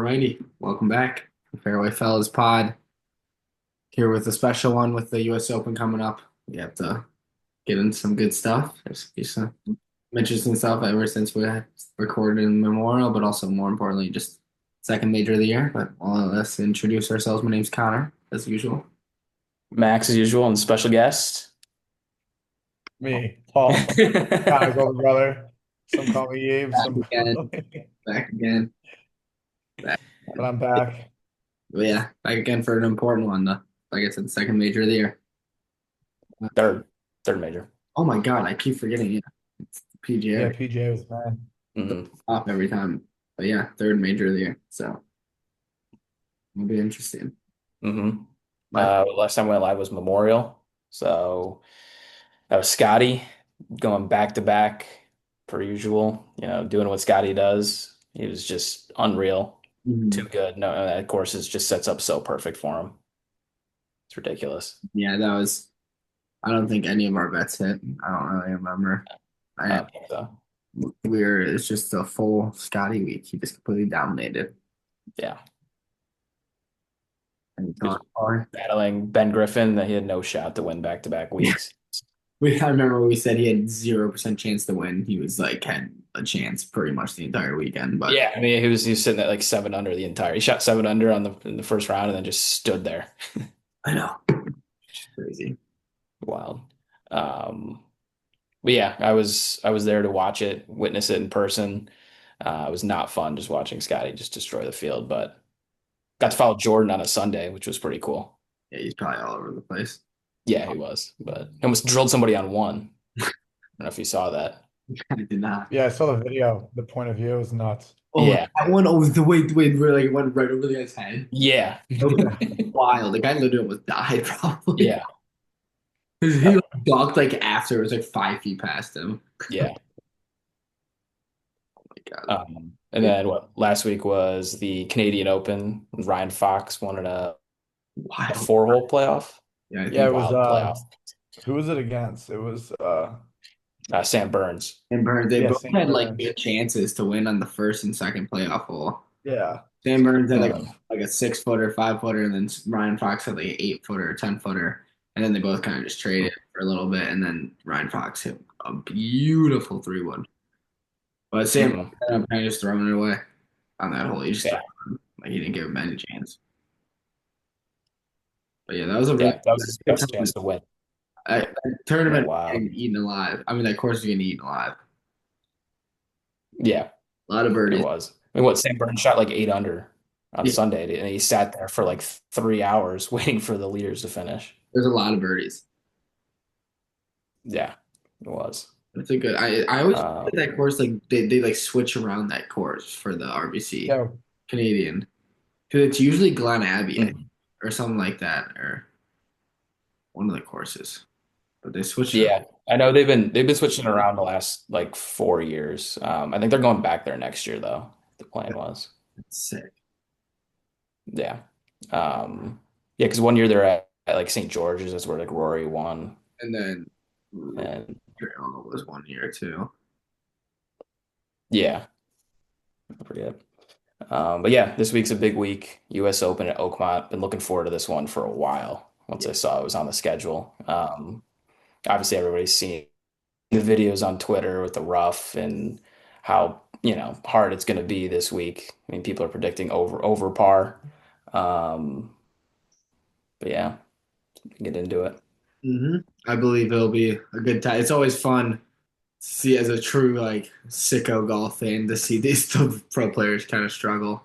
Alrighty, welcome back. The Fairway Fellas Pod here with a special one with the U.S. Open coming up. We have to get into some good stuff. There's some interesting stuff ever since we recorded in Memorial, but also more importantly, just second major of the year. But let's introduce ourselves. My name's Connor, as usual. Max as usual and special guest. Me, Paul, Connor's older brother. Some call me Abe, Back some again, call me, back again, back but again. I'm back. But yeah, back again for an important one. Like I said, the second major of the year. Third major. Oh my God, I keep forgetting. Yeah, it's the Yeah, PGA. PJ was mine. Off every time. But yeah, third major of the year. So it'll be interesting. Mm-hmm. But Last time we went live was Memorial. So that was Scotty going back to back per usual, doing what Scotty does. He was just unreal. Too mhm. good. No, that course is just sets up so perfect for him. It's ridiculous. Yeah, that was I don't think any of our bets hit. I don't really remember. I So it's just a full Scotty week. He just completely dominated. yeah. And he He was thought, oh, battling Ben Griffin that he had no shot to win back to back yeah. weeks. I remember we said he had 0% chance to win. He was like had a chance pretty much the entire weekend, but Yeah, I mean, he was sitting at like seven under the entire. He shot seven under in the first round and then just stood there. I know. It's crazy. Wild. Um, but yeah, I was there to watch it, witness it in person. It was not fun just watching Scotty just destroy the field, but got to follow Jordan on a Sunday, which was pretty cool. Yeah, he's probably all over the place. Yeah, he was, but he almost drilled somebody on one. I don't know if you saw that. I did not. Yeah, I saw the video. The point of view was nuts. Oh, Yeah, that one, oh, the way where like it went right over the guy's head. yeah, That was wild. The guy literally almost died, probably. yeah, 'Cause he uh, like, ducked like after it was like 5 feet past him. yeah. Oh my God. And then what? Last week was the Canadian Open. Ryan Fox won in a Wild. four-hole playoff. Yeah, I Yeah, think it was Wild playoff. who was it against? It was Sam Burns. Sam Burns, they yeah, both St. had like Burns. good chances to win on the first and second playoff hole. Yeah. Sam Burns had Um, like a 6 footer, 5 footer, and then Ryan Fox had like an 8 footer, 10 footer. And then they both kind of just traded for a little bit. And then Ryan Fox hit a beautiful 3-wood. But Sam mhm. ended up kind of just throwing it away on that hole. He just threw Yeah, it. Like he didn't give him any chance. But yeah, that was a really yeah, that was his good best tournament. chance to win That in a tournament while. getting eaten alive. I mean, that course is getting eaten alive. Yeah, A lot of it birdies. was. I mean, what Sam Burns shot like eight under on Yeah, Sunday, and he sat there for like 3 hours waiting for the leaders to finish. there's a lot of birdies. Yeah, it was. It's a good. I always look at Um, that course like they like switch around that course for the RBC Yeah. Canadian because it's usually Glen Abbey mhm. or something like that or one of the courses, but they switch it. Yeah, I know they've been switching around the last like 4 years. I think they're going back there next year though. The plan was. It's sick. Yeah. Yeah, because one year they're at like St. George's, that's where like Rory won. And then And Montreal was one year too. yeah, I forget. But yeah, this week's a big week. US Open at Oakmont. Been looking forward to this one for a while. Once Yeah. I saw it was on the schedule. Obviously everybody's seen the videos on Twitter with the rough and how, hard it's going to be this week. I mean, people are predicting over par. Um, but yeah, get into it. I believe it'll be a good time. It's always fun to see as a true like sicko golf fan to see these two pro players kind of struggle.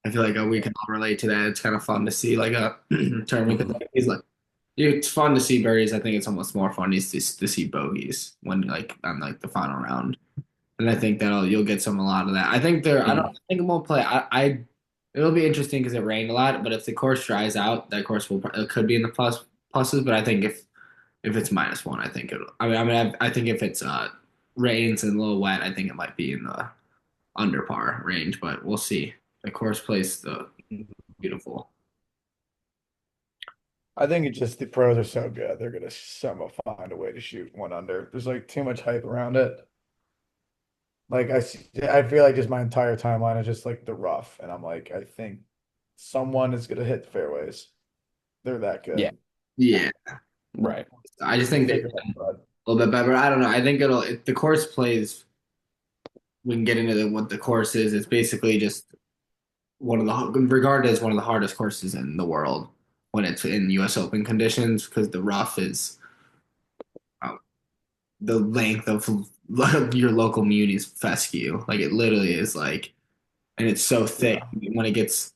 I feel like we can all relate to that. It's kind of fun to see like a tournament because Mhm. like, he's like it's fun to see birdies. I think it's almost more fun is to see bogeys when like on like the final round. And I think that'll you'll get some a lot of that. I think there. I don't Mhm. I think it won't play. I it'll be interesting because it rained a lot. But if the course dries out, that course will it could be in the pluses. But I think if it's -1, I think it'll. I think if it's rains and a little wet, I think it might be in the under par range. But we'll see. The course plays the beautiful. I think it's just the pros are so good. They're gonna somehow find a way to shoot one under. There's like too much hype around it. Like I feel like just my entire timeline is just like the rough, and I'm like, I think someone is gonna hit the fairways. They're that Yeah, good. Yeah, right. I just We'll think they're figure it a out. little bit better. I don't know. I think if the course plays. We can get into what the course is. It's basically just one of the regarded as one of the hardest courses in the world when it's in U.S. Open conditions because the rough is uh, the length of your local muni's fescue. Like it literally is like, and it's so thick Yeah. when it gets.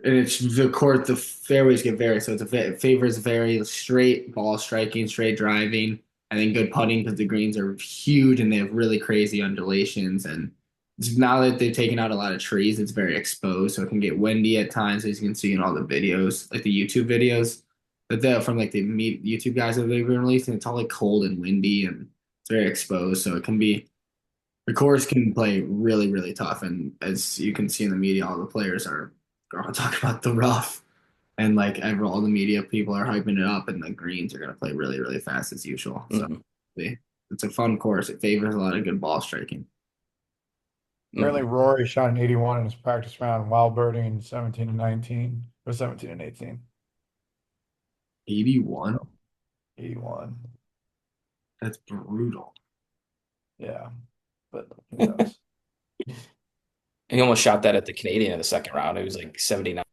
And it's the court, the fairways get very so it favors very straight ball striking, straight driving, and then good putting because the greens are huge and they have really crazy undulations. And now that they've taken out a lot of trees, it's very exposed, so it can get windy at times, as you can see in all the videos, like the YouTube videos. But they're from like the YouTube guys that they've been releasing, it's all like cold and windy and it's very exposed, so it can be the course can play really, really tough. And as you can see in the media, all the players are talking about the rough. And like all the media people are hyping it up, and the greens are going to play really, really fast as usual. So Hmm. it's a fun course. It favors a lot of good ball striking. Apparently Hmm. Rory shot an 81 in his practice round while birding 17 and 19 or 17 and 18. 81? 81. That's brutal. Yeah. But who knows? He almost shot that at the Canadian in the second round. It was like 79.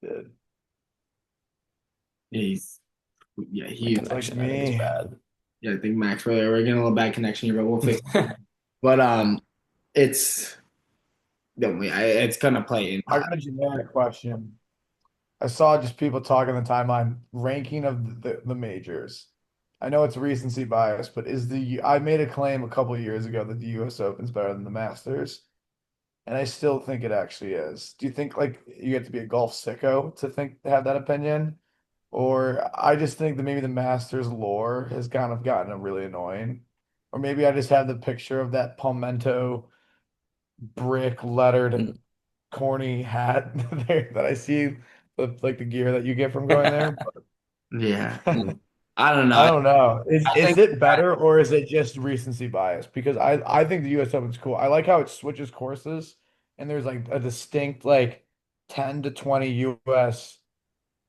Did. Yeah, yeah, The he, It's like connection, I think, is me. bad. yeah, I think Max, we're getting a little bad connection here, but we'll fix it. But it's, it's going to play in I pot. got a generic question. I saw just people talking in the timeline ranking of the majors. I know it's recency bias, but I made a claim a couple of years ago that the US Open's better than the Masters, and I still think it actually is. Do you think like you have to be a golf sicko to have that opinion? Or I just think that maybe the Masters lore has kind of gotten really annoying. Or maybe I just have the picture of that palmetto brick lettered corny hat there that I see with like the gear that you get from going there. Yeah. Mm. I don't I know. don't know. I Is think it better or is it just recency bias? Because I think the US Open's cool. I like how it switches courses and there's like a distinct like 10 to 20 US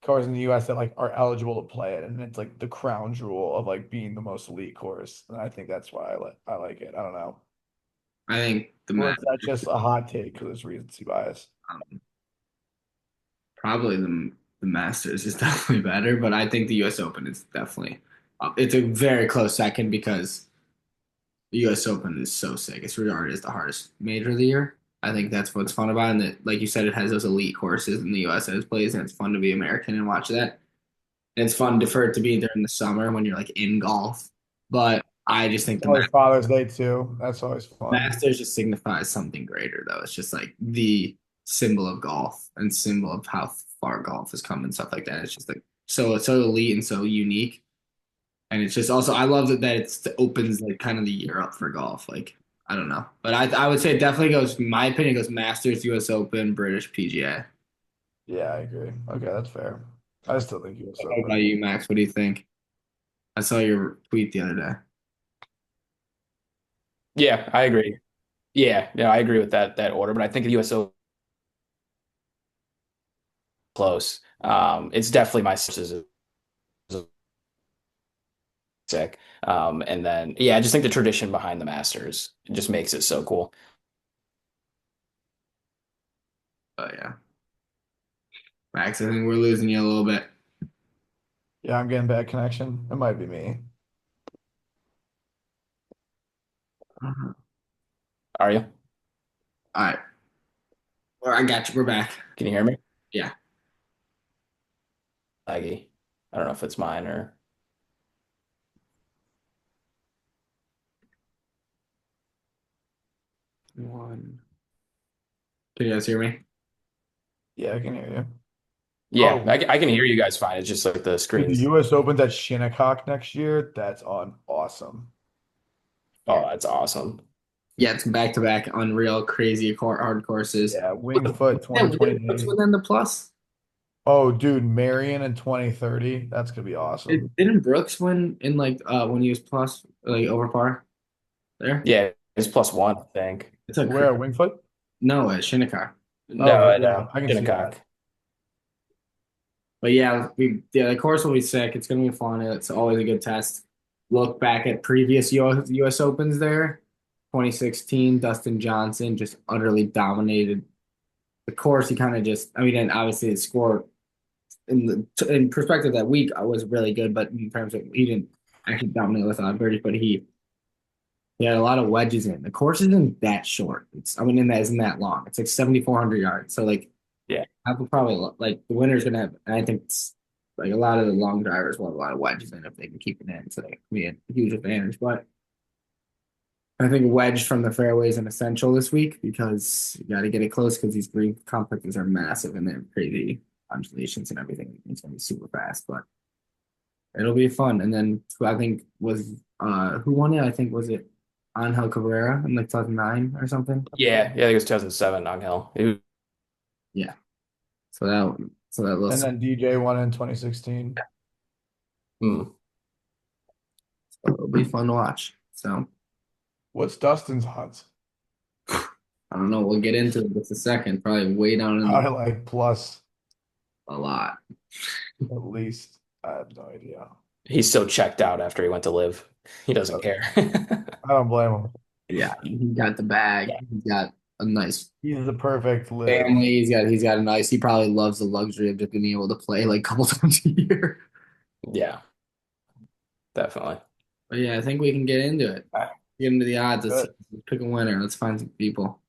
courses in the US that like are eligible to play it, and it's like the crown jewel of like being the most elite course. And I think that's why I like it. I don't know. I think the Or match. is that just a hot take because it's recency bias? Probably the Masters is definitely better, but I think the U.S. Open is definitely it's a very close second because the U.S. Open is so sick. It's regarded as the hardest major of the year. I think that's what's fun about it. And that, like you said, it has those elite courses in the U.S. that it plays, and it's fun to be American and watch that. And it's fun for it to be during the summer when you're like in golf. But I just think It's the always Father's Day too. That's always fun. Masters just signifies something greater, though. It's just like the symbol of golf and symbol of how far golf has come and stuff like that. It's just like so elite and so unique. And it's just also I love that it opens like kind of the year up for golf. Like I don't know, but I would say it definitely goes. In my opinion, it goes Masters, U.S. Open, British PGA. Yeah, I agree. Okay, that's fair. I still think US What about Open. you, Max? What do you think? I saw your tweet the other day. Yeah, I agree. Yeah, I agree with that order, but I think the USO close. It's definitely my sources of sick. And then yeah, I just think the tradition behind the Masters just makes it so cool. Oh yeah, Max. I think we're losing you a little bit. Yeah, I'm getting bad connection. It might be me. All Are you? right, well, I got you. We're back. Can you hear me? Yeah. Laggy. I don't know if it's mine or One. Can you guys hear me? Yeah, I can hear you. yeah, Oh, I can hear you guys fine. It's just like the dude, the screens. US Open's at Shinnecock next year. That's on awesome. Oh, that's awesome. Yeah, it's back to back, unreal, crazy hard courses. Yeah, Winged Foot Yeah, what's 2028. within the plus? Oh, dude, Marion in 2030. That's gonna be awesome. Didn't Brooks win in like when he was plus like over par there? Yeah, It's +1, I think. It's a Where, Wingfoot? no at Shinnecock. No, Okay, at yeah, I can see Shinnecock. that. But yeah, the course will be sick. It's gonna be fun. It's always a good test. Look back at previous US Opens there. 2016, Dustin Johnson just utterly dominated the course. He kind of just, I mean, and obviously the score in perspective that week was really good, but in terms of he didn't actually dominate with a lot of birdies, but he had a lot of wedges in. The course isn't that short. It's I mean, in that isn't that long. It's like 7,400 yards. So like Yeah. I would probably like the winner's gonna have, and I think it's, like a lot of the long drivers will have a lot of wedges in if they can keep it in, so they can be a huge advantage. But I think wedge from the fairway is an essential this week because you got to get it close because these green complexes are massive and they have crazy undulations and everything. It's gonna be super fast, but it'll be fun. And then I think was who won it? I think was it Angel Cabrera in like 2009 or something. Yeah, I think it was 2007 Angel. Yeah. So that And looks then DJ won in 2016. Hmm. it'll be fun to watch. So What's Dustin's odds? I don't know. We'll get into it in just a second. Probably way down in Probably like plus a lot. at least. I have no idea. He's so checked out after he went to live. He doesn't care. I don't blame him. Yeah, he got the bag. He's got a nice He's the perfect live. family. He's got a nice. He probably loves the luxury of just being able to play like a couple times a year. Yeah, definitely. But yeah, I think we can get into it. Get into the odds. Let's pick a winner. Let's find some people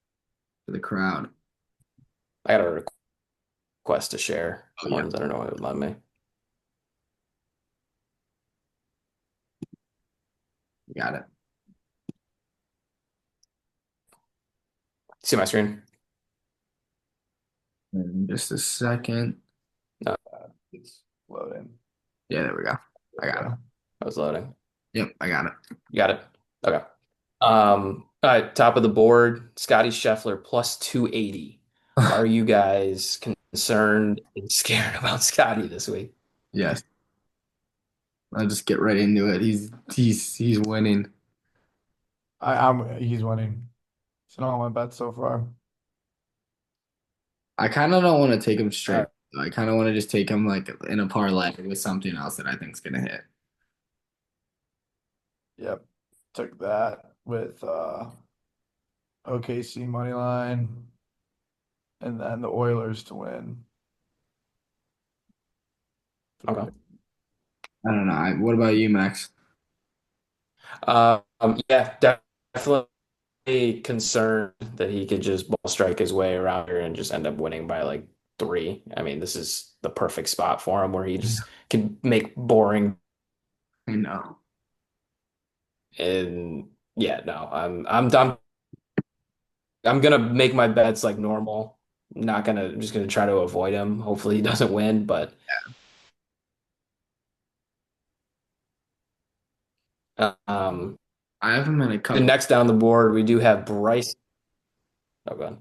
for the crowd. I got a request to share Oh, yeah. ones. I don't know what it would let me. You got it. See my screen? In just a second. It's loading. Yeah, there we go. I got it. I was loading. Yep, I got it. You got it? Okay. All right, top of the board, Scotty Scheffler +280. Are you guys concerned and scared about Scotty this week? Yes. I'll just get right into it. He's winning. He's winning. It's not all my bets so far. I kind of don't want to take him straight. I kind of want to just take him like in a parlay with something else that I think is gonna hit. Yep. Took that with OKC money line and then the Oilers to win. Okay. I don't know. What about you, Max? Yeah, definitely concerned that he could just ball strike his way around here and just end up winning by like 3. I mean, this is the perfect spot for him where he just can make boring. I know. And yeah, no, I'm done. I'm gonna make my bets like normal. I'm just gonna try to avoid him. Hopefully he doesn't win, but um, I have him in a and couple. next down the board we do have Bryce. Oh, go ahead.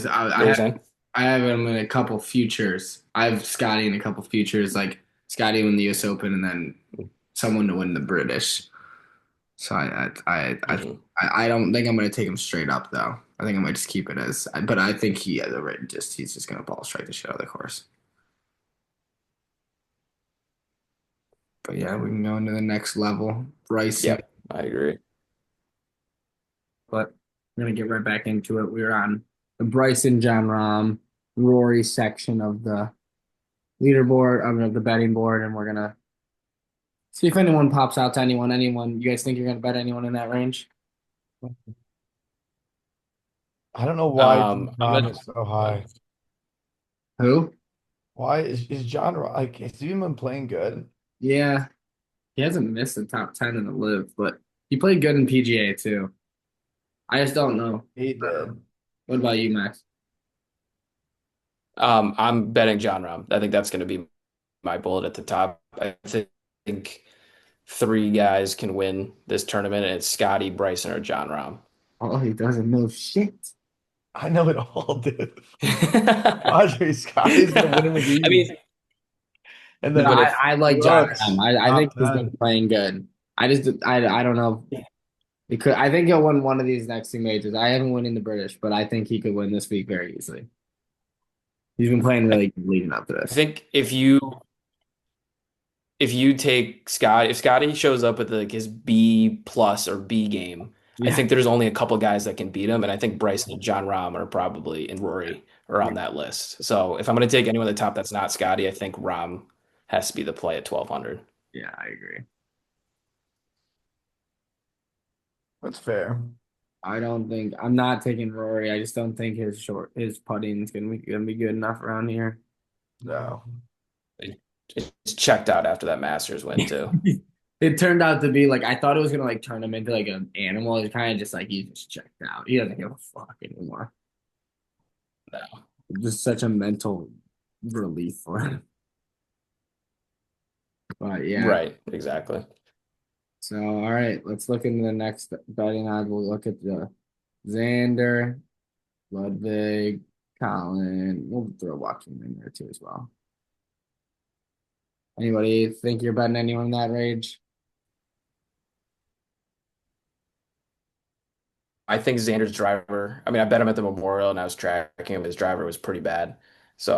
What were you saying? I have him in a couple futures. I have Scotty in a couple futures, like Scotty win the U.S. Open and then someone to win the British. So I don't think I'm going to take him straight up though. I think I might just keep it as. But I think he's just going to ball strike the shit out of the course. But yeah, we can go into the next level. Bryce. Yep, I agree. But we're gonna get right back into it. We're on the Bryson, John Rahm, Rory section of the leaderboard, I mean, of the betting board, and we're gonna see if anyone pops out to anyone. Anyone, you guys think you're gonna bet anyone in that range? I don't know why I'm John gonna- is so high. Who? Why is John like has he been playing good? Yeah, he hasn't missed the top 10 in the live, but he played good in PGA too. I just don't know. He did. What about you, Max? I'm betting John Rahm. I think that's going to be my bullet at the top. I think 3 guys can win this tournament, and it's Scotty, Bryson, or John Rahm. Oh, he doesn't know shit. I know it all, dude. Audrey Scotty's gonna win him again. I mean, and No, then I like John Brooks, Rahm. I think top he's 10. been playing good. I don't know. It could. I think he'll win one of these next 2 majors. I haven't winning the British, but I think he could win this week very easily. He's been playing really good leading up to I this. think if you take Scott, if Scotty shows up with like his B plus or B game, I Yeah, think there's only a couple guys that can beat him, and I think Bryson and John Rahm are probably and Rory are yeah, on that list. So if I'm going to take anyone at the top that's not Scotty, I think Rahm has to be the play at 1200. yeah. I agree. That's fair. I don't think I'm not taking Rory. I just don't think his putting is gonna be good enough around here. No. It's checked out after that Masters win too. It turned out to be like I thought it was gonna like turn him into like an animal. It's kind of just like he just checked out. He doesn't give a fuck anymore. No. Just such a mental relief for him. But yeah. Right, exactly. So all right, let's look into the next betting odds. We'll look at the Xander, Ludwig, Colin. We'll throw Joaquin in there too as well. Anybody think you're betting anyone in that range? I think Xander's driver, I mean, I bet him at the Memorial and I was tracking him. His driver was pretty bad. So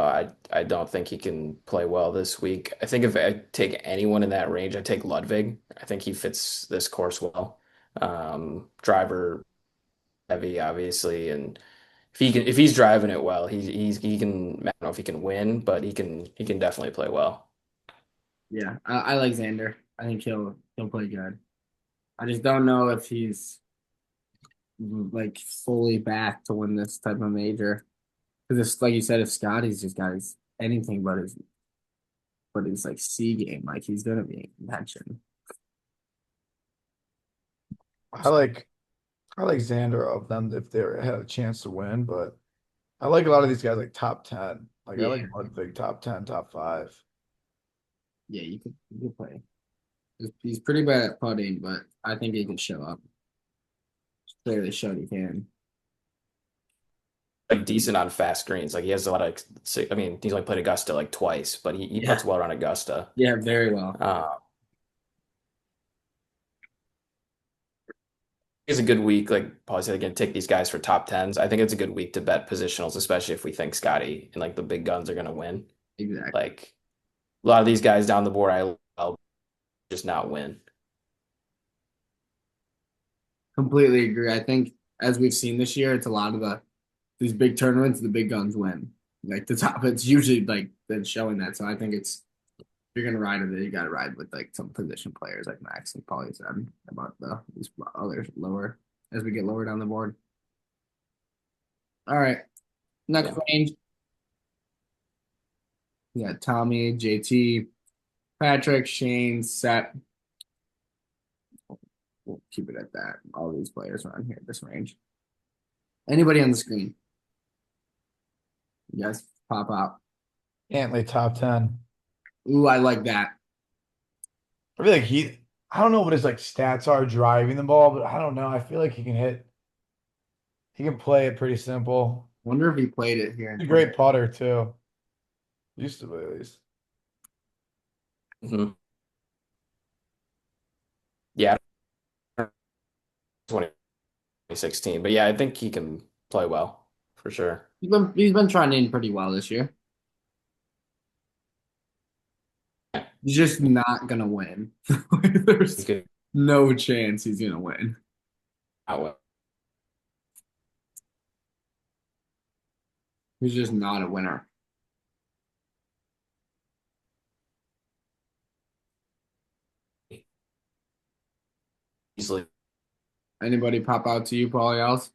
I don't think he can play well this week. I think if I take anyone in that range, I take Ludwig. I think he fits this course well. Driver heavy, obviously, and if he's driving it well, he can. I don't know if he can win, but he can definitely play well. Yeah, I like Xander. I think he'll play good. I just don't know if he's like fully back to win this type of major. Because it's like you said, if Scotty's just got his anything but his like C game, like he's gonna be in contention. I like I like Xander of them if they had a chance to win, but I like a lot of these guys like top 10. Like I Yeah, like Ludwig top 10, top 5. yeah, you could play. He's pretty bad at putting, but I think he can show up. Clearly showed he can. Like decent on fast greens. Like he has a lot of. I mean, he's only played Augusta like twice, but he Yeah, puts well around Augusta. yeah, very well. Uh, it's a good week. Like Paul said, again, take these guys for top tens. I think it's a good week to bet positionals, especially if we think Scotty and like the big guns are going to win. Exactly. Like a lot of these guys down the board, I'll just not win. Completely agree. I think as we've seen this year, it's a lot of these big tournaments, the big guns win. Like the top, it's usually like been showing that. So I think it's if you're gonna ride with it, you gotta ride with like some position players like Max and Paulie said about these others lower as we get lower down the board. All right. Next Yeah. range. We got Tommy, JT, Patrick, Shane, Seth. We'll keep it at that. All these players are on here, this range. Anybody on the screen? You guys pop out. Cantley top 10. Ooh, I like that. I feel like I don't know what his like stats are driving the ball, but I don't know. I feel like he can play it pretty simple. Wonder if he played it here in He's a great putter too. Used to be at least. Mhm. Yeah, 2016. But yeah, I think he can play well for sure. He's been trending pretty well this year. He's just not gonna win. He There's could no chance he's gonna win. outwit. He's just not a winner. Easily. Anybody pop out to you, Paulie else?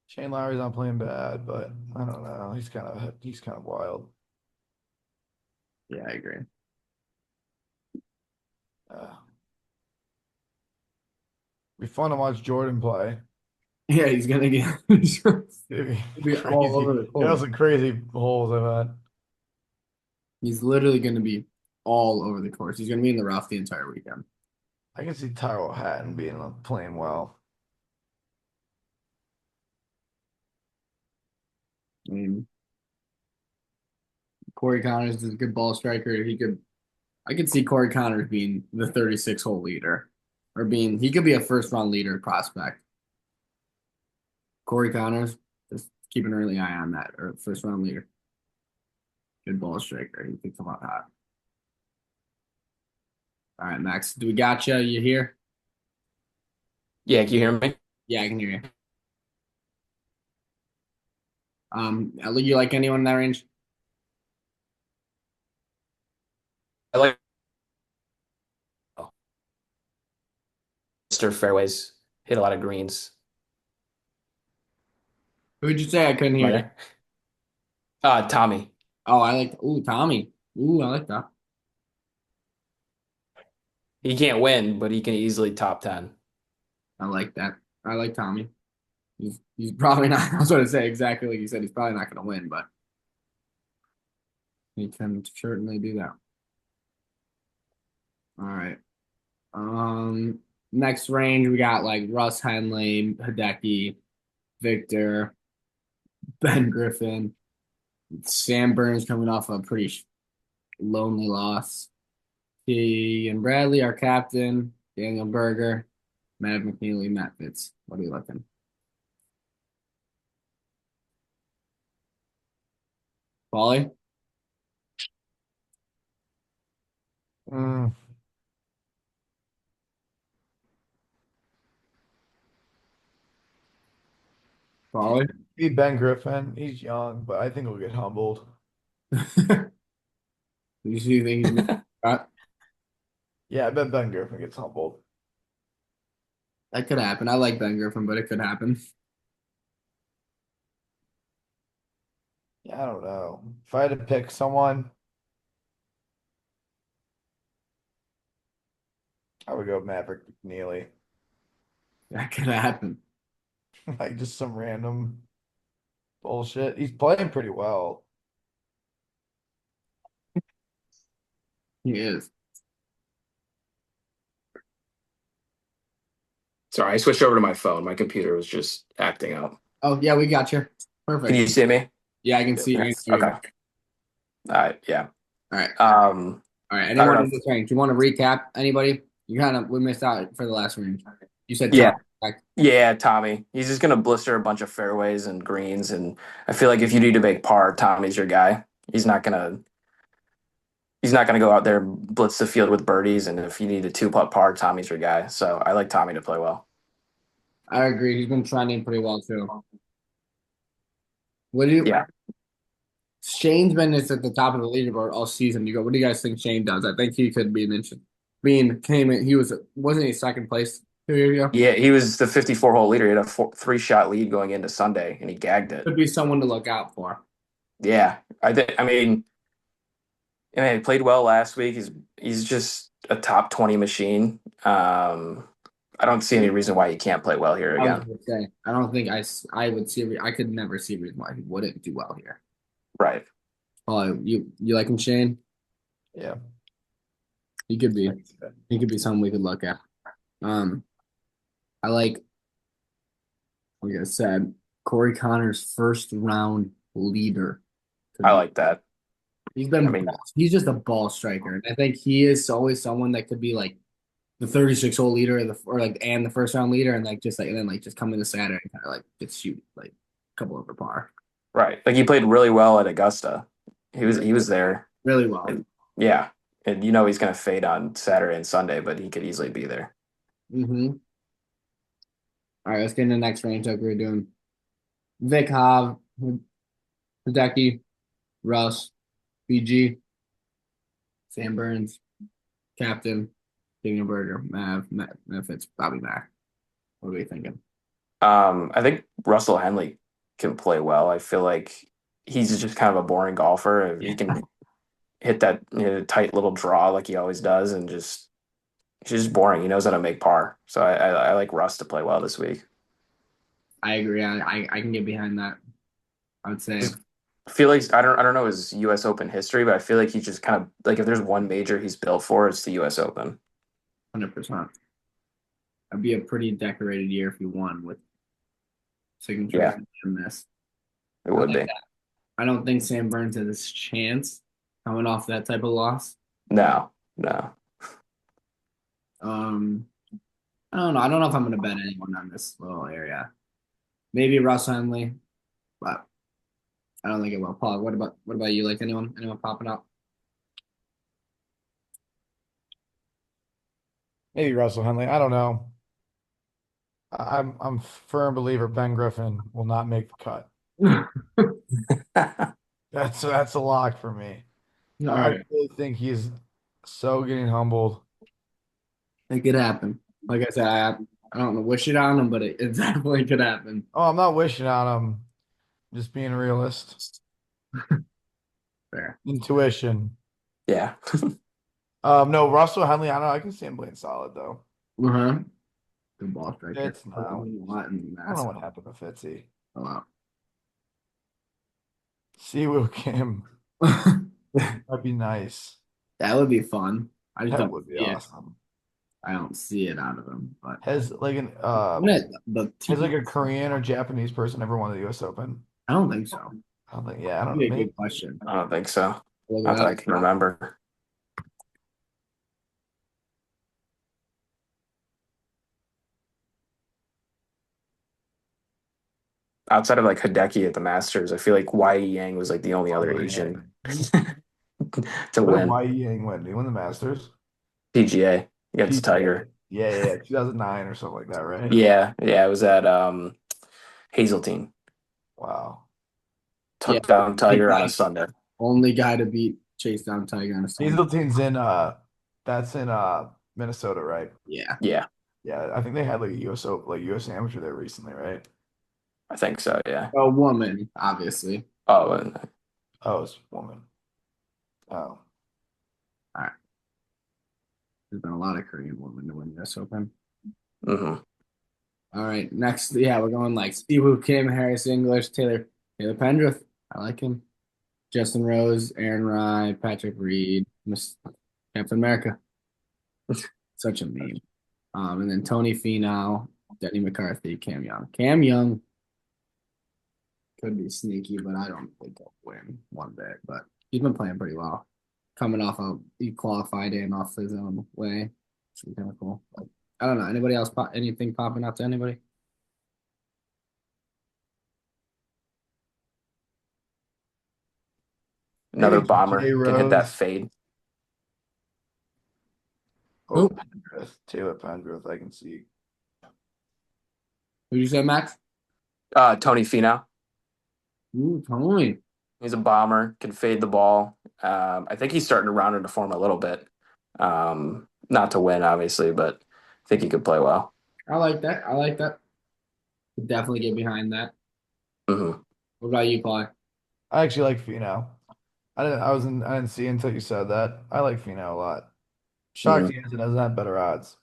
Shane Lowry's not playing bad, but I don't know. He's kind of wild. Yeah, I agree. Uh, be fun to watch Jordan play. Yeah, he's gonna get he's gonna It'd be all over the He has course. some crazy holes, I bet. He's literally gonna be all over the course. He's gonna be in the rough the entire weekend. I can see Tyrell Hatton playing well. I mean, Corey Connors is a good ball striker. He could I could see Corey Connors being the 36 hole leader, or he could be a first round leader prospect. Corey Connors, just keep an early eye on that, or first round leader. Good ball striker. He could come out hot. All right, Max, do we got you? You here? Yeah, can you hear me? Yeah, I can hear you. You like anyone in that range? I like Mr. Fairways, hit a lot of greens. Who'd you say? I couldn't hear you. Tommy. Oh, I like. Ooh, Tommy. Ooh, I like that. He can't win, but he can easily top 10. I like that. I like Tommy. He's probably not. I was going to say exactly like you said. He's probably not going to win, but he can certainly do that. All right. Um, Next range we got like Russ Henley, Hideki, Victor, Ben Griffin, Sam Burns coming off a pretty lonely loss. He and Bradley, our captain, Daniel Berger, Matt McNeely, Matt Fitz. What are you looking? Paulie? Mm, Paulie? be Ben Griffin. He's young, but I think he'll get humbled. You think he's that Yeah, I bet Ben Griffin gets humbled. could happen. I like Ben Griffin, but it could happen. Yeah, I don't know. If I had to pick someone, I would go Maverick McNeely. That could happen. Like just some random bullshit. He's playing pretty well. He is. Sorry, I switched over to my phone. My computer was just acting up. Oh yeah, we got you. Can Perfect. you see me? Yeah, I can see. I can see you. Okay. All right. Yeah. All right. Um, All right. I don't Anyone know. in this range? Do you want to recap? Anybody? We missed out for the last range. You said Yeah. Tom. Like, Yeah, Tommy. He's just gonna blister a bunch of fairways and greens, and I feel like if you need to make par, Tommy's your guy. He's not gonna go out there and blitz the field with birdies, and if you need a two putt par, Tommy's your guy. So I like Tommy to play well. I agree. He's been trending pretty well too. What do you? Yeah. Shane's been at the top of the leaderboard all season. What do you guys think Shane does? I think he could be an interesting. Came in. Wasn't he second place 2 years ago? Yeah, he was the 54 hole leader. He had a three-shot lead going into Sunday, and he gagged it. Could be someone to look out for. Yeah, I mean, he played well last week. He's just a top 20 machine. I don't see any reason why he can't play well here I was again. gonna say. I don't think I would see. I could never see a reason why he wouldn't do well here. Right. Oh, you like him, Shane? Yeah. He could be. He could be someone we could look at. I like I said, Corey Connors first round leader. I like that. I mean, he's just a ball striker. And I think he is always someone that could be like the 36 hole leader and the first round leader and then just come into Saturday and kind of like just shoot like a couple over par. Right. Like he played really well at Augusta. He was there. Really well. Yeah. And he's gonna fade on Saturday and Sunday, but he could easily be there. Mm-hmm. All right, let's get into the next range like we were doing. Vic Hav, Hideki, Russ, BG, Sam Burns, Captain, Daniel Berger, Matt Fitz, Bobby Mack. What are we thinking? I think Russell Henley can play well. I feel like he's just kind of a boring golfer. He can hit that tight little draw like he always does, and he's just boring. He knows how to make par. So I like Russ to play well this week. I agree. I can get behind that. I would say I feel like I don't know his U.S. Open history, but I feel like he's just kind of like if there's one major he's built for, it's the U.S. Open. 100%. That'd be a pretty decorated year if you won with signature Yeah. in this. It would like be. that. I don't think Sam Burns has a chance coming off that type of loss. No, No. Um, I don't know. I don't know if I'm gonna bet anyone on this little area. Maybe Russ Henley, but I don't think it will. Paul, what about you? Like anyone popping up? Maybe Russell Henley. I don't know. I'm a firm believer Ben Griffin will not make the cut. That's a lock for me. All I right, really think he's so getting humbled. it could happen. Like I said, I don't wish it on him, but it definitely could happen. Oh, I'm not wishing on him. Just being a realist. Fair. Intuition. Yeah. No, Russell Henley. I don't know. I can see him playing solid though. Uh-huh. Good ball striker. It's now. Latin I don't know massive. what happened to Fitzy. Oh, Siwoo Kim. wow. That'd be nice. That would be fun. I just That don't would be see it. awesome. I don't see it out of him, but Has like an the has like a Korean or Japanese person ever won the US Open? I don't think so. I don't think, yeah, I That'd don't be a maybe. good question. I don't think so. Look Not it that I up. can remember. Outside of like Hideki at the Masters, I feel like Wai Yang was like the only other Wai Asian Yang. to What did win Wai Yang win? Did he win the Masters? PGA against PGA. Tiger. Yeah, 2009 or something like that, right? Yeah, it was at Hazeltine. Wow. Yeah, Took down Tiger on a like, Sunday. only guy to beat Chase down Tiger on a Sunday. Hazeltine's in that's in Minnesota, right? Yeah, Yeah, Yeah, I think they had like a US Open, like US Amateur there recently, right? I think so. Yeah. a woman, obviously. Oh, and Oh, it's a woman. Oh. All right, there's been a lot of Korean women to win U.S. Open. mhm. All right, next, yeah, we're going like Siwoo Kim, Harris English, Taylor Pendrith. I like him. Justin Rose, Aaron Rai, Patrick Reed, Miss Captain America. Such a meme. And then Tony Finau, Denny McCarthy, Cam Young. Cam Young could be sneaky, but I don't think he'll win one bit. But he's been playing pretty well. Coming off he qualified in off his own way. Should be kind of cool. But I don't know. Anybody else anything popping out to anybody? Another Maybe bomber Jay can hit that Rose. fade. Oh, Who? Pendrith. Taylor Pendrith, I can see. Who'd you say, Max? Tony Finau. Ooh, Tony. He's a bomber, can fade the ball. I think he's starting to round into form a little bit. Not to win, obviously, but I think he could play well. I like that. I like that. Could definitely get behind that. hmm What about you, Paul? I actually like Finau. I didn't see until you said that. I like Finau a lot. Shocked he doesn't have better odds.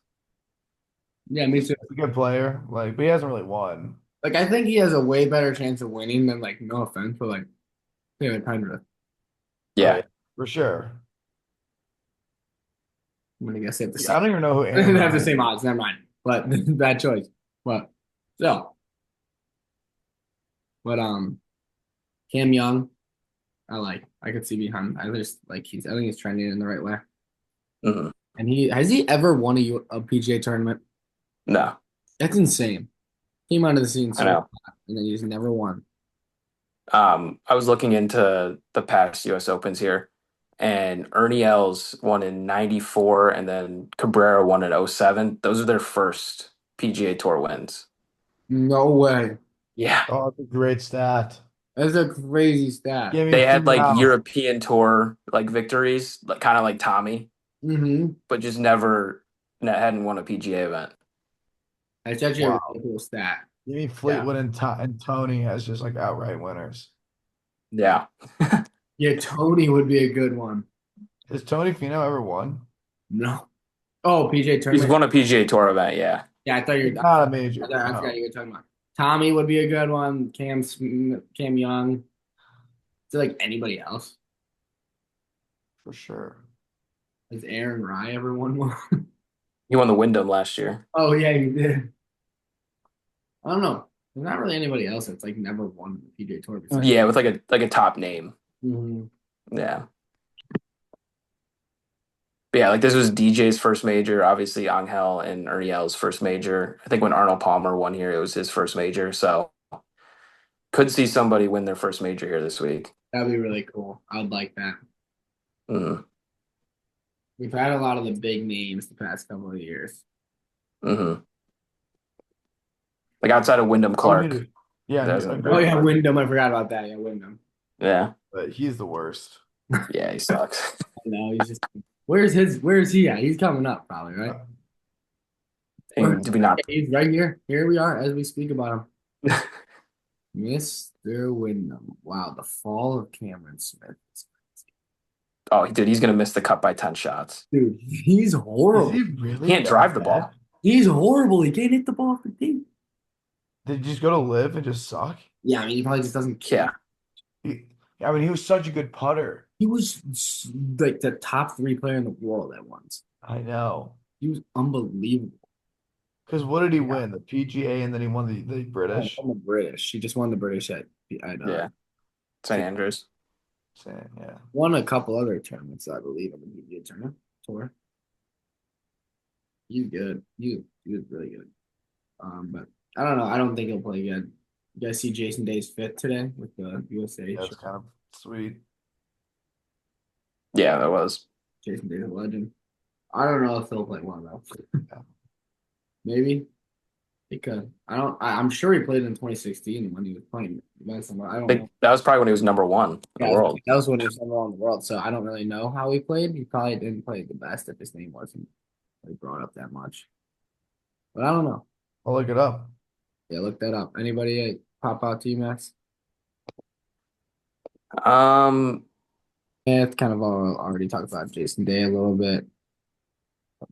Yeah, me too. He's a good player, like, but he hasn't really won. Like, I think he has a way better chance of winning than, like, no offense, but like Taylor Pendrith. Yeah. For sure. I'm gonna guess they have the I same. don't even know who They Aaron have the Rodgers same is. odds. Never mind. But bad choice. But still, but Cam Young, I could see behind. I just like I think he's trending in the right way. hmm And has he ever won a PGA tournament? No, That's insane. Came out of the scene I so know. hot, and then he's never won. I was looking into the past U.S. Opens here, and Ernie Els won in '94, and then Cabrera won in '07. Those are their first PGA Tour wins. No way. Yeah. Oh, that's a great stat. That's a crazy stat. Give me They had like Finau. European Tour like victories, like kind of like Tommy, Mm-hmm. but just never hadn't won a PGA event. That's actually a Wow. ridiculous stat. Give me Fleetwood and Tony as just like outright winners. Yeah. Yeah, Tony would be a good one. Has Tony Finau ever won? No. Oh, PGA He's tournament. won a PGA Tour event, yeah. Yeah, I thought you were. Not a major. I No, forgot you were talking about. Tommy would be a good one. Cam Young. Is it like anybody else? for sure. Has Aaron Rai ever won one? He won the Wyndham last year. Oh yeah, he did. I don't know. There's not really anybody else that's like never won the PGA Tour besides. Yeah, with like a top name. Mhm. Yeah. But yeah, like this was DJ's first major, obviously Angel and Uriel's first major. I think when Arnold Palmer won here, it was his first major. So could see somebody win their first major here this week. That'd be really cool. I'd like that. Mm-hmm. We've had a lot of the big names the past couple of years. Mm-hmm. Like outside of Wyndham Clark, Yeah, that was a a Oh good yeah, one, Wyndham. I forgot about that. Yeah, Wyndham. yeah, but he's the worst. yeah, he sucks. No, he's just. Where's he at? He's coming up probably, right? And did we not? He's right here. Here we are as we speak about him. Mr. Wyndham. Wow, the fall of Cameron Smith. Oh, dude, he's gonna miss the cut by 10 shots. Dude, he's Is horrible. he really Can't that drive the bad? ball. He's horrible. He can't hit the ball off the tee. Did he just go to live and just suck? Yeah, I mean, he probably just doesn't care. Yeah, I mean, he was such a good putter. He was like the top 3 player in the world at once. I know. He was unbelievable. Because what did he win? The PGA, and then he won the British. Won the British. He just won the British at yeah. St. Andrews. Yeah. won a couple other tournaments, I believe, on the PGA tournament tour. He's good. He was really good. But I don't know. I don't think he'll play good. You guys see Jason Day's fifth today with the USA. That's kind of sweet. Yeah, that was. Jason Day's a legend. I don't know if he'll play well though. Maybe he could. I'm sure he played in 2016 when he was playing. I don't know. That was probably when he was number one in the Yeah, world. that was when he was number 1 in the world. So I don't really know how he played. He probably didn't play the best if his name wasn't like brought up that much. But I don't know. I'll look it up. Yeah, look that up. Anybody pop out to you, Max? Yeah, it's kind of already talked about Jason Day a little bit.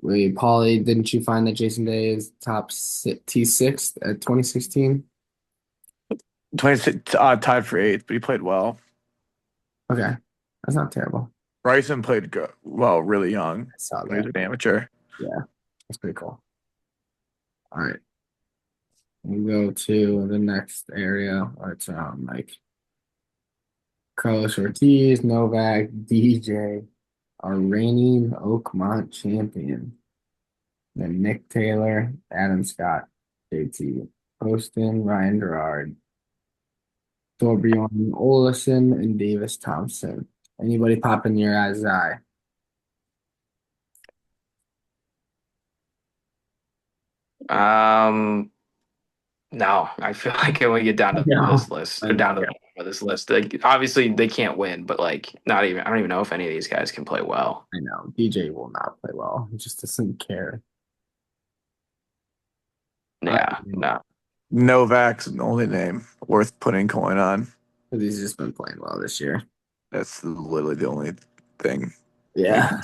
Wait, Paulie, didn't you find that Jason Day is top T6 at 2016? 26 tied for eighth, but he played well. Okay, that's not terrible. Bryson played well, really young. I saw When he was that. an amateur. Yeah, that's pretty cool. All right, we go to the next area. It's like Carlos Ortiz, Novak, DJ, our reigning Oakmont champion. Then Nick Taylor, Adam Scott, JT Poston, Ryan Gerard, Torbjorn Olesen, and Davis Thompson. Anybody pop in your eyes eye? No, I feel like when we get down to No. this list, or down to the bottom of this list, like, obviously they can't win, but like not even I don't even know if any of these guys can play well. I know DJ will not play well. He just doesn't care. Yeah, no. Novak's the only name worth putting coin on. Because he's just been playing well this year. That's literally the only thing. Yeah.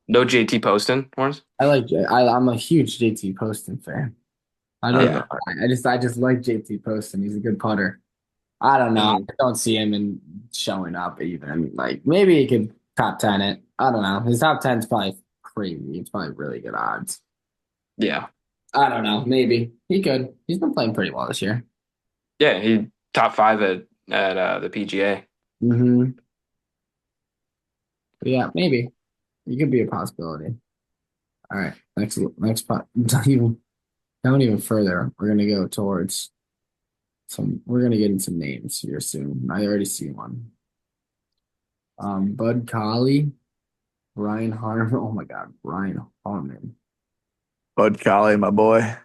No JT Poston, Morris? I'm a huge JT Poston fan. I don't Yeah. know. I just like JT Poston. He's a good putter. I don't know. I don't see him in showing up even. Like maybe he could top 10 it. I don't know. His top 10 is probably crazy. It's probably really good odds. Yeah. I don't know. Maybe he could. He's been playing pretty well this year. Yeah, he top 5 at the PGA. Mm-hmm. Yeah, maybe. He could be a possibility. All right. Next spot. Don't even further. We're gonna go towards we're gonna get into names here soon. I already see one. Bud Colley, Ryan Harmon. Oh my God, Ryan Harmon. Bud Colley, my boy.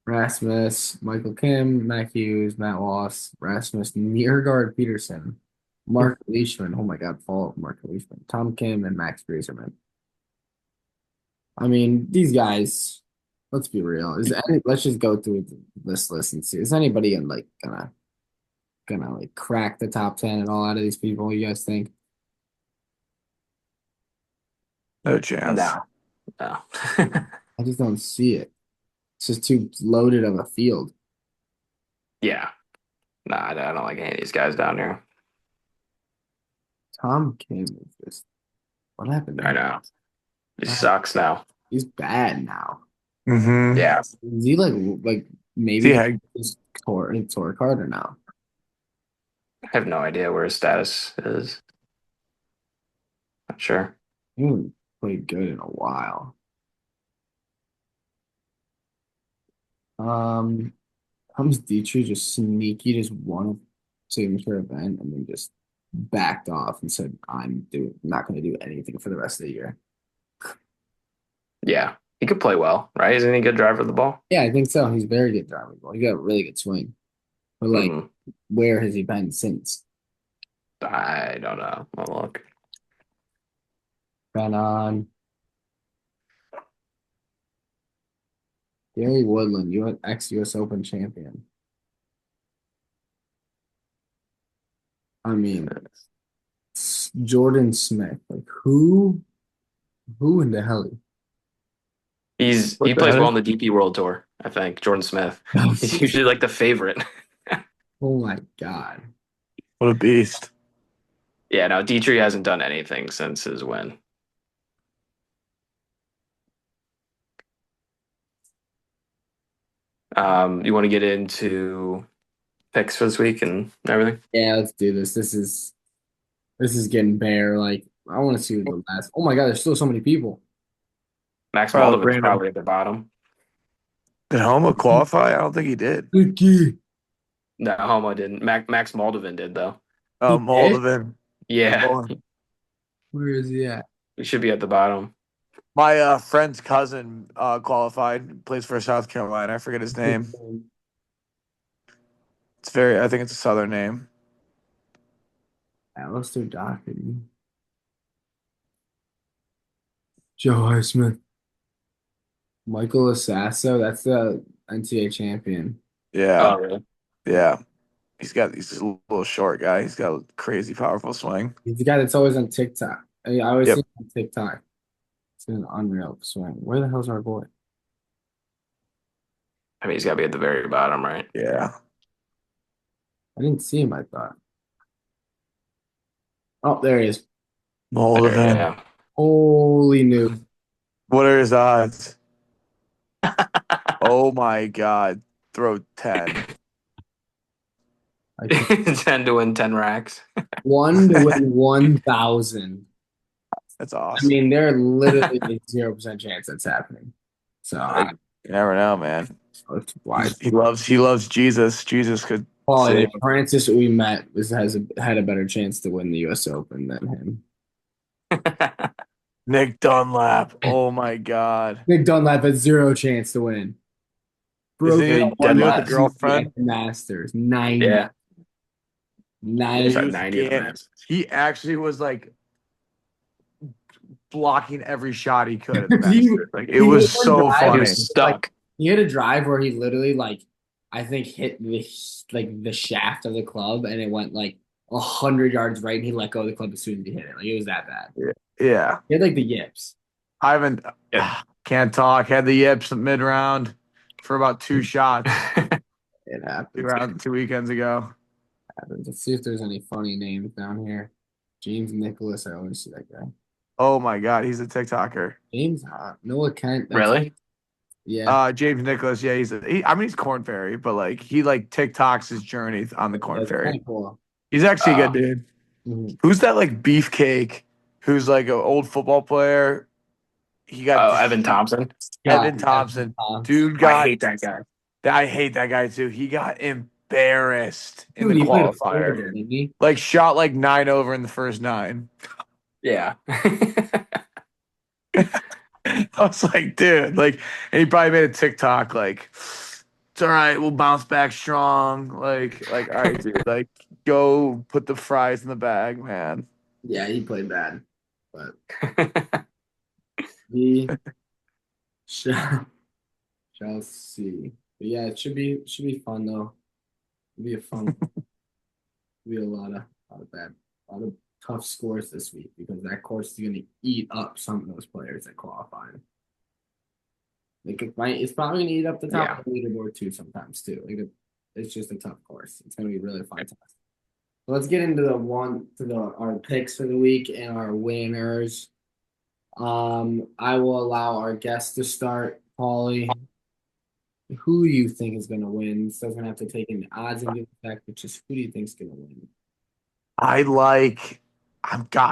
Rasmus, Michael Kim, Matt Hughes, Matt Wallace, Rasmus Niergaard Peterson, Mark Leishman. Oh my God, follow Mark Leishman, Tom Kim, and Max Grieserman. I mean, these guys, let's be real. Let's just go through this list and see. Is anybody gonna like crack the top 10 and all out of these people, you guys think? No chance. No. I just don't see it. It's just too loaded of a field. Yeah. Nah, I don't like any of these guys down here. Tom Kim is just what happened to I him? know. He sucks now. He's bad now. Mm-hmm. Yeah. Is he like maybe Yeah. his tour card or now? I have no idea where his status is. Not sure. He hasn't played good in a while. Comes Dietrich just sneaky, just won a signature event and then just backed off and said, not gonna do anything for the rest of the year. Yeah, he could play well, right? Isn't he a good driver of the ball? Yeah, I think so. He's very good driving ball. He got a really good swing. But like, Mhm. where has he been since? I don't know. I'll look. Been on Gary Woodland, ex-US Open champion. I mean, Jordan Smith. Like who in the hell? He What the plays well heck? on the DP World Tour, I think. Jordan Smith. He's usually like the favorite. Oh my God. What a beast. Yeah, no, Dietrich hasn't done anything since his win. You want to get into picks for this week and everything? Yeah, let's do this. This is getting bare. Like, I want to see what the last. Oh my God, there's still so many people. Max Probably Moldovin's random. probably at the bottom. Did Homa qualify? I don't think he did. He No, Homo didn't. Max Moldovin did though. Oh, did? Moldovan. Yeah, Where is he at? he should be at the bottom. My friend's cousin qualified, plays for South Carolina. I forget his name. I think it's a southern name. Alistair Doherty. Joe Highsmith. Michael Assasso. That's the NCAA champion. Yeah, Oh, really? yeah. He's a little short guy. He's got a crazy powerful swing. He's the guy that's always on TikTok. I always see Yep. him on TikTok. It's an unreal swing. Where the hell's our boy? I mean, he's got to be at the very bottom, right? Yeah. I didn't see him, I thought. Oh, there he is. Moldovan. Yeah. Holy new. What are his odds? Oh my God. Throw 10. I think 10 to win 10 racks. 1 to win 1,000. That's I awesome. mean, they're literally a 0% chance that's happening. So You never know, man. it's wide. He loves Jesus. Jesus could Paul, save if Francis we met had a better chance to win the US Open than him. Nick Dunlap. Oh my God. Nick Dunlap had 0 chance to win. Broke Isn't he out dead with last. the girlfriend? at the Masters. 90. Yeah. He's 90. at was 90 of the scared. match. He actually was like blocking every shot he could at the He- Masters. Like it he was was so driving. He funny. was stuck. He had a drive where he literally I think hit the shaft of the club and it went 100 yards right and he let go of the club as soon as he hit it. Like it was that bad. Yeah. He had the yips. Ivan Yeah. can't talk. Had the yips mid round for about 2 shots. It happens. Around 2 weekends ago. Let's see if there's any funny names down here. James Nicholas, I always see that guy. Oh my God, he's a TikToker. James Noah Kent. Really? Yeah. James Nicholas, yeah, I mean he's Corn Ferry, but he TikToks his journey on the Corn That's Ferry. kinda cool. He's actually a good dude. Mhm. Who's that beefcake? Who's an old football player? He got Evan Thompson. Evan Thompson. Dude I got hate that guy. I hate that guy too. He got embarrassed in Dude, the he played a qualifier. fighter, didn't he? Shot 9 over in the first 9. Yeah. I was like, dude, and he probably made a TikTok it's all right, we'll bounce back strong. All right, dude, go put the fries in the bag, man. Yeah, he played bad, but he shall see. But yeah, it should be fun though. It'll be a fun. Be a lot of tough scores this week because that course is going to eat up some of those players that qualified. It's probably going to eat up the top of the leaderboard too sometimes too. It's just a tough course. It's going to be really fun. So let's get into our picks for the week and our winners. I will allow our guests to start. Paulie, who do you think is going to win? This doesn't have to take into odds into effect, but just who do you think is going to win? I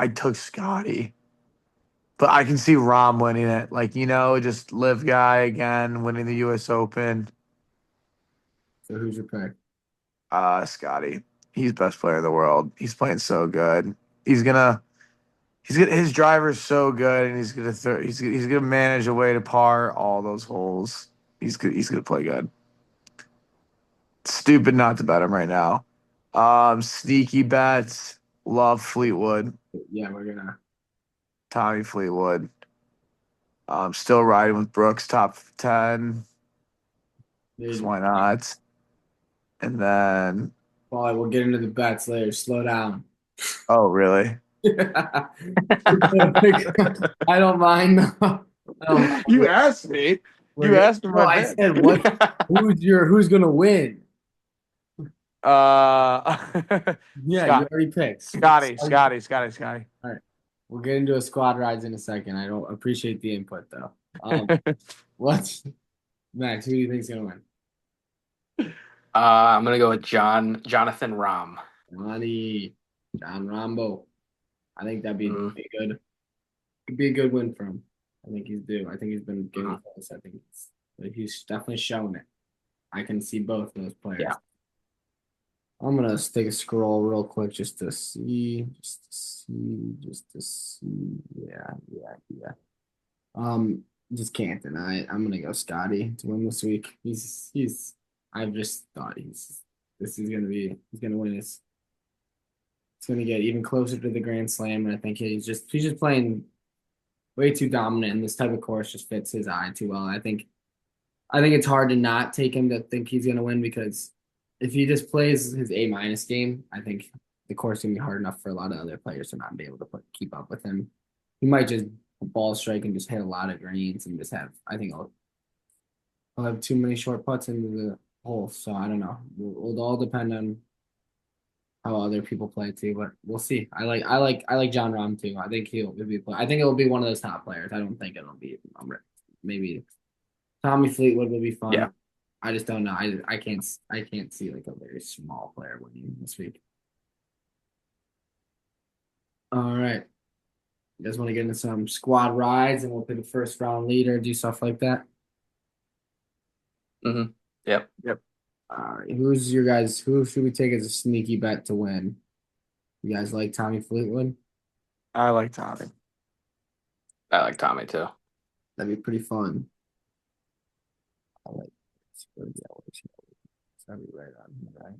took Scotty. but I can see Rom winning it. Like, just live guy again, winning the U.S. Open. So who's your pick? Scotty. He's best player in the world. He's playing so good. His driver's so good, and he's gonna manage a way to par all those holes. He's gonna play good. Stupid not to bet him right now. Sneaky bets. Love Fleetwood. Yeah, we're gonna. Tommy Fleetwood. Still riding with Brooks, top 10. Dude, Why not? And then, Paul, we'll get into the bets later. Slow down. oh, really? I don't mind. I don't mind. You asked me. We're You gonna- asked me No, my I bet. said what? Who's gonna win? Yeah, you Scott- already picked. Scotty. We'll get into a squad rides in a second. I don't appreciate the input though. What's Max? Who do you think's gonna win? I'm gonna go with Jonathan Rahm. John Rambo. I think that'd be Mhm. a good. Could be a good win for him. I think he's due. I think he's been getting close. I think he's definitely shown it. I can see both of those players. Yeah. I'm gonna take a scroll real quick just to see. Yeah. Just can't deny it. I'm gonna go Scotty to win this week. I've just thought he's gonna win his. It's gonna get even closer to the Grand Slam, and I think he's just playing way too dominant, and this type of course just fits his eye too well. I think it's hard to not take him to think he's gonna win because if he just plays his A- game, I think the course is gonna be hard enough for a lot of other players to not be able to keep up with him. He might just ball strike and just hit a lot of greens and just have. I think I'll have too many short putts into the hole. So I don't know. It'll all depend on how other people play too, but we'll see. I like John Rahm too. I think he'll be. I think it'll be one of those top players. I don't think it'll be. Maybe Tommy Fleetwood will be fun. Yeah. I just don't know. I can't see like a very small player winning this week. All right. You guys want to get into some squad rides and we'll pick a first round leader, do stuff like that? Mm-hmm. Yep. All right. Who's your guys? Who should we take as a sneaky bet to win? You guys like Tommy Fleetwood? I like Tommy. I like Tommy too. That'd be pretty fun. I like that'd be right on here, right?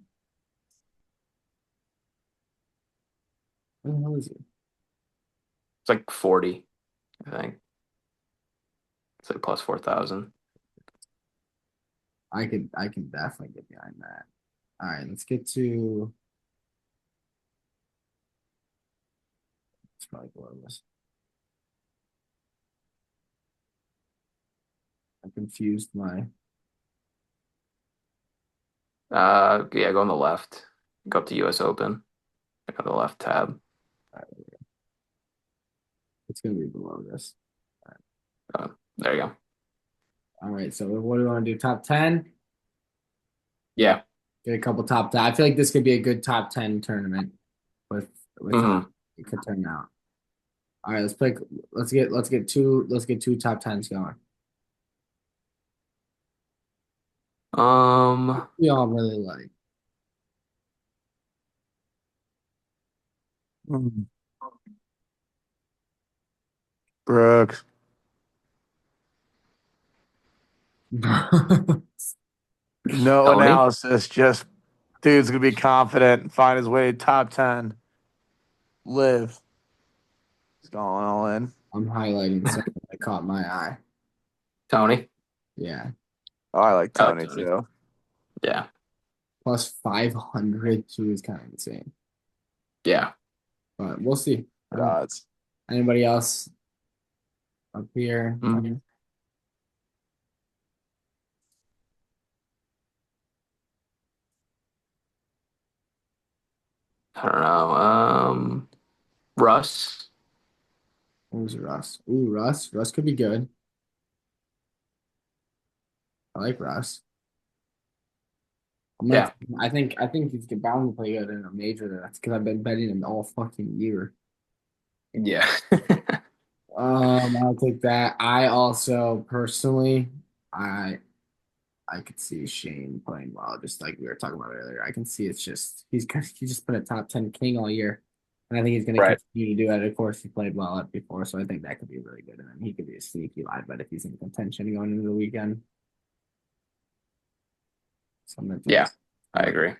Where the hell is he? It's like 40, I think. It's like plus 4,000. I can definitely get behind that. All right, let's get to. It's probably below this. I confused my. Yeah, go on the left. Go up to US Open. Go on the left tab. It's gonna be below this. There you go. All right, so what do we want to do? Top 10? Yeah. Get a couple top 10. I feel like this could be a good top 10 tournament with how it could turn out. All right, let's get two top 10s going. We all really like. Brooks. No Tony? analysis, just dude's gonna be confident, find his way to top 10. Live. He's going all in. I'm highlighting something that caught my eye. Tony? Yeah. Oh, I like I like Tony Tony. too. Yeah. Plus 500 too is kind of insane. Yeah. But we'll see. Good odds. Anybody else up here? Mhm. I don't know. Russ? Who's Russ? Ooh, Russ. Russ could be good. I like Russ. I think he's bound to play good in a major. That's because I've been betting him all fucking year. Yeah. I'll take that. I also personally, I I could see Shane playing well, just like we were talking about earlier. I can see it's just he's just been a top 10 king all year. And I think he's gonna Right. continue to do it. Of course, he played well at before, so I think that could be really good. And then he could be a sneaky live bet if he's in contention going into the weekend. So I'm gonna take Yeah, I agree.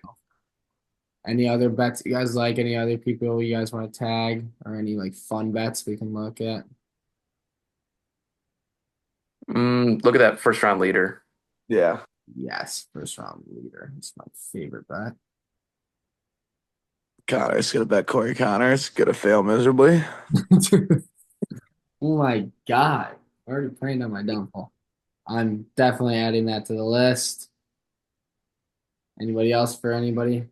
Any other bets you guys like? Any other people you guys want to tag or any like fun bets we can look at? Look at that first round leader. Yeah. Yes, first round leader. It's my favorite bet. Connors gonna bet Corey Connors. Gonna fail miserably. Oh my God. Already praying on my downfall. I'm definitely adding that to the list. Anybody else for anybody?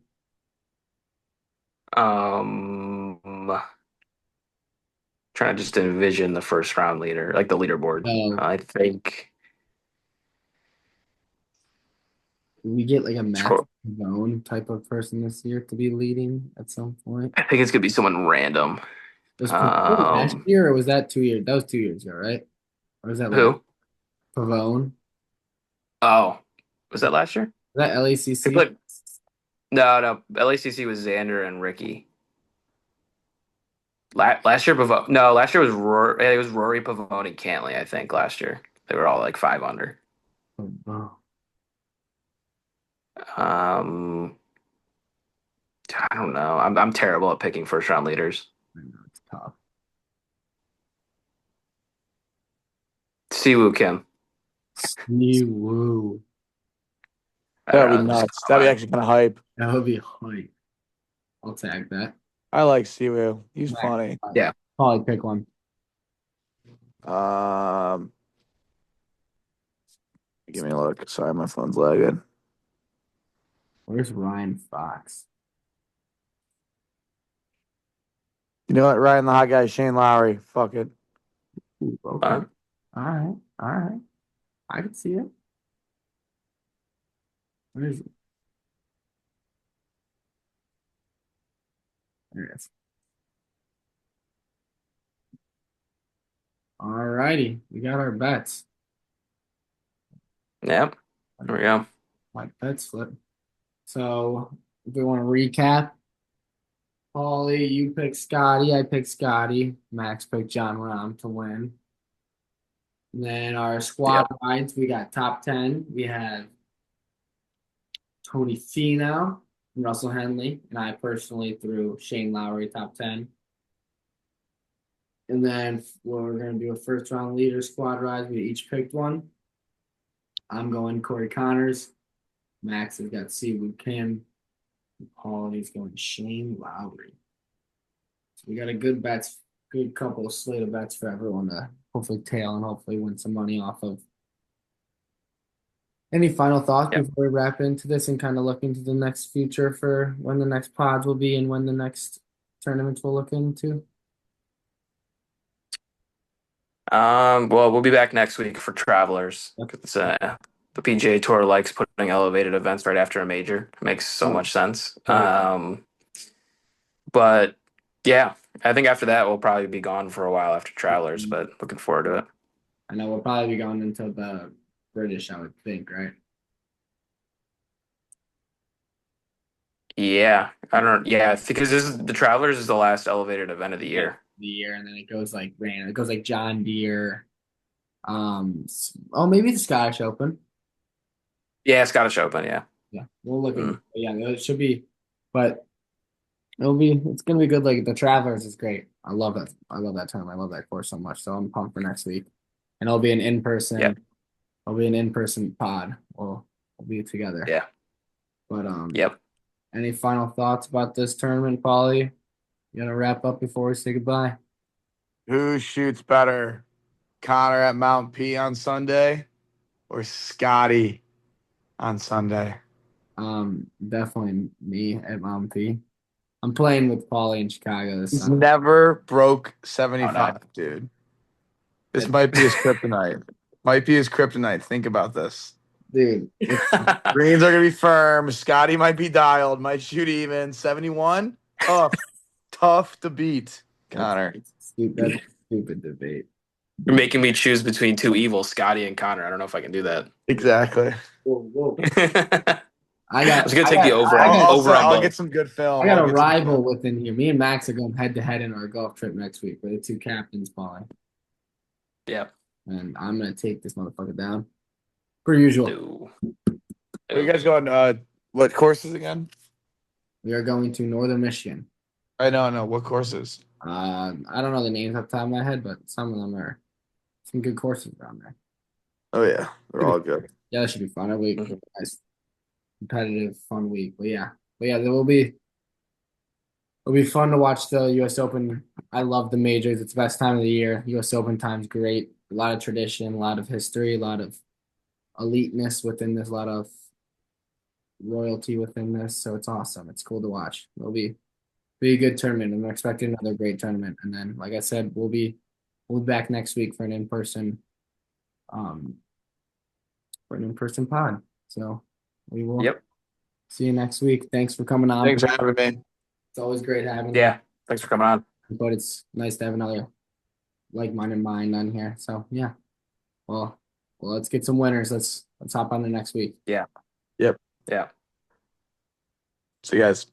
Um, Trying to just envision the first round leader, like the leaderboard. No. I think Did we get like a Max Sure. Pavone type of person this year to be leading at some point? I think it's gonna be someone random. Was Pavone last Um, year or was that 2 years? That was 2 years ago, right? Or was that last who? Pavone? Oh, was that last year? Was that They LACC? played. No. LACC was Xander and Ricky. Last year, Pavone. No, last year was Rory. It was Rory, Pavone, and Cantley. I think last year they were all like 5 under. Oh, Um, I don't know. I'm terrible at picking first round leaders. I know it's tough. Siwoo Kim. Woo. I That'd don't be know, just nuts. That'd be actually kind of hype. That would be hype. I'll tag that. I like Siwoo. He's Max. funny. Yeah. Probably pick one. Give me a look. Sorry, my phone's lagging. Where's Ryan Fox? You know what? Ryan the hot guy, Shane Lowry. Fuck it. Ooh, okay. Uh, All right. All right. I can see it. Where is it? There it is. All righty. We got our bets. Yep. There we go. My bets flip. So if we want to recap, Paulie, you picked Scotty. I picked Scotty. Max picked John Rahm to win. And then our squad rides, we got top 10. We have Tony Finau, Russell Henley, and I personally threw Shane Lowry top 10. And then we're going to do a first round leader squad ride. We each picked one. I'm going Corey Connors. Max has got Siwoo Kim. Paulie's going Shane Lowry. So we got a good couple of slate of bets for everyone to hopefully tail and hopefully win some money off of. Any final thoughts Yep. before we wrap into this and kind of look into the next future for when the next pods will be and when the next tournaments we'll look into? Well, we'll be back next week for Travelers. It's, the PGA Tour likes putting elevated events right after a major. It makes so much sense. But yeah, I think after that we'll probably be gone for a while after Travelers, but looking forward to it. I know we'll probably be going into the British, I would think, right? Yeah, I don't. Yeah, because the Travelers is the last elevated event of the year. The year, and then it goes like random. It goes like John Deere. Maybe the Scottish Open. Yeah, Scottish Open. Yeah. Yeah, we'll look at yeah, it should be, but it's gonna be good. Like the Travelers is great. I love that. I love that term. I love that course so much. So I'm pumped for next week. And it'll be an in-person. Yep. It'll be an in-person pod. We'll be together. Yeah. But Yep. any final thoughts about this tournament, Paulie? You gonna wrap up before we say goodbye? Who shoots better? Connor at Mount P on Sunday or Scotty on Sunday? Definitely me at Mount P. I'm playing with Paulie in Chicago this He's summer. never broke 75, dude. This might be his kryptonite. Might be his kryptonite. Think about this. Dude, Greens are gonna be firm. Scotty might be dialed. Might shoot even. 71. Tough to beat. Connor. that's a stupid debate. You're making me choose between two evils, Scotty and Connor. I don't know if I can do that. Exactly. I I got was gonna I take the got over I on got, over on I'll get both. some good film. I got I'll a get some rival film. within here. Me and Max are going head to head in our golf trip next week. We're the two captains, Polly. Yeah. And I'm gonna take this motherfucker down. Per usual. No. Oh. Are you guys going? What courses again? We are going to Northern Michigan. I know. What courses? I don't know the names off the top of my head, but some of them are some good courses around there. Oh yeah, they're all good. Yeah, that should be fun. It'll be Mhm. a nice, competitive, fun week. But yeah, it'll be fun to watch the U.S. Open. I love the majors. It's the best time of the year. U.S. Open time's great. A lot of tradition, a lot of history, a lot of eliteness within this, a lot of royalty within this. So it's awesome. It's cool to watch. It'll be a good tournament. I'm expecting another great tournament. And then, like I said, we'll be back next week for an in-person pod. So we will Yep. see you next week. Thanks for coming on. Thanks for having me. It's always great having you. Yeah. Thanks for coming on. But it's nice to have another like-minded mind on here. So yeah. Well, let's get some winners. Let's hop on to next week. Yeah. Yep. Yeah. See you guys.